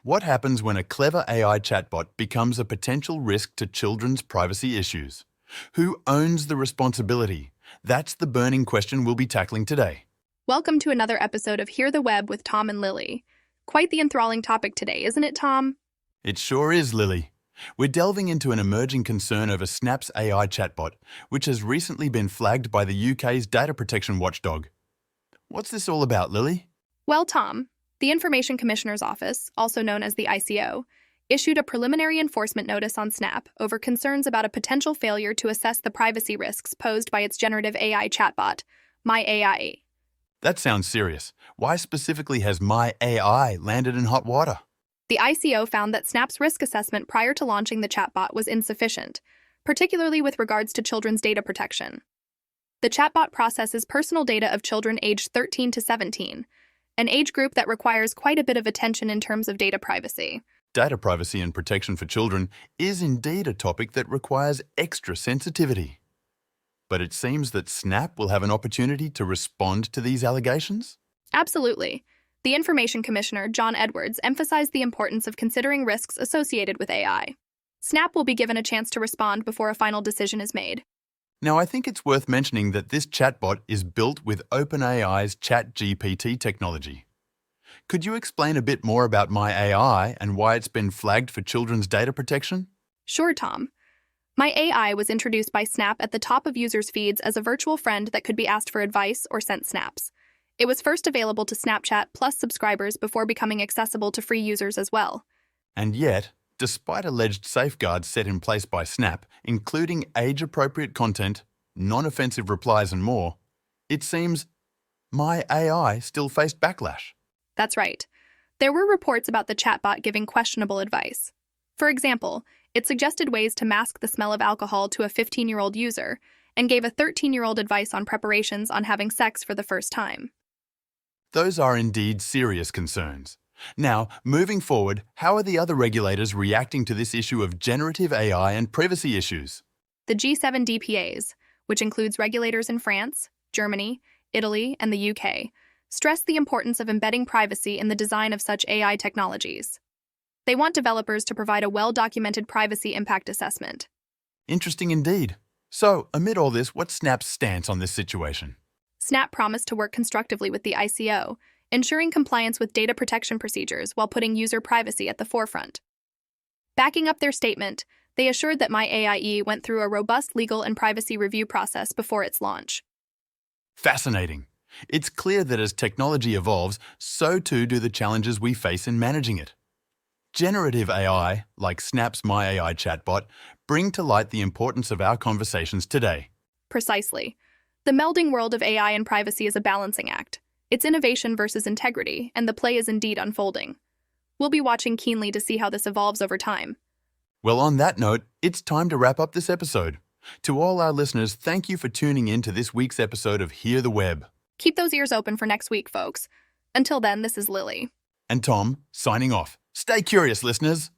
What happens when a clever AI chatbot becomes a potential risk to children's privacy issues? Who owns the responsibility? That's the burning question we'll be tackling today. Welcome to another episode of Hear the Web with Tom and Lily. Quite the enthralling topic today, isn't it, Tom? It sure is, Lily. We're delving into an emerging concern over Snap's AI chatbot, which has recently been flagged by the UK's data protection watchdog. What's this all about, Lily? Well, Tom, the Information Commissioner's Office, also known as the ICO, issued a preliminary enforcement notice on Snap over concerns about a potential failure to assess the privacy risks posed by its generative AI chatbot, My AI. That sounds serious. Why specifically has My AI landed in hot water? The ICO found that Snap's risk assessment prior to launching the chatbot was insufficient, particularly with regards to children's data protection. The chatbot processes personal data of children aged 13 to 17, an age group that requires quite a bit of attention in terms of data privacy. Data privacy and protection for children is indeed a topic that requires extra sensitivity. But it seems that Snap will have an opportunity to respond to these allegations? Absolutely. The Information Commissioner, John Edwards, emphasized the importance of considering risks associated with AI. Snap will be given a chance to respond before a final decision is made. Now, I think it's worth mentioning that this chatbot is built with OpenAI's ChatGPT technology. Could you explain a bit more about My AI and why it's been flagged for children's data protection? Sure, Tom. My AI was introduced by Snap at the top of users' feeds as a virtual friend that could be asked for advice or sent snaps. It was first available to Snapchat Plus subscribers before becoming accessible to free users as well. And yet, despite alleged safeguards set in place by Snap, including age-appropriate content, non-offensive replies and more, it seems My AI still faced backlash. That's right. There were reports about the chatbot giving questionable advice. For example, it suggested ways to mask the smell of alcohol to a 15-year-old user and gave a 13-year-old advice on preparations on having sex for the first time. Those are indeed serious concerns. Now, moving forward, how are the other regulators reacting to this issue of generative AI and privacy issues? The G7 DPAs, which includes regulators in France, Germany, Italy, and the UK, stress the importance of embedding privacy in the design of such AI technologies. They want developers to provide a well-documented privacy impact assessment. Interesting indeed. So, amid all this, what's Snap's stance on this situation? Snap promised to work constructively with the ICO, ensuring compliance with data protection procedures while putting user privacy at the forefront. Backing up their statement, they assured that My AI went through a robust legal and privacy review process before its launch. Fascinating. It's clear that as technology evolves, so too do the challenges we face in managing it. Generative AI, like Snap's My AI chatbot, bring to light the importance of our conversations today. Precisely. The melding world of AI and privacy is a balancing act. It's innovation versus integrity, and the play is indeed unfolding. We'll be watching keenly to see how this evolves over time. Well, on that note, it's time to wrap up this episode. To all our listeners, thank you for tuning in to this week's episode of Hear the Web. Keep those ears open for next week, folks. Until then, this is Lily. And Tom, signing off. Stay curious, listeners.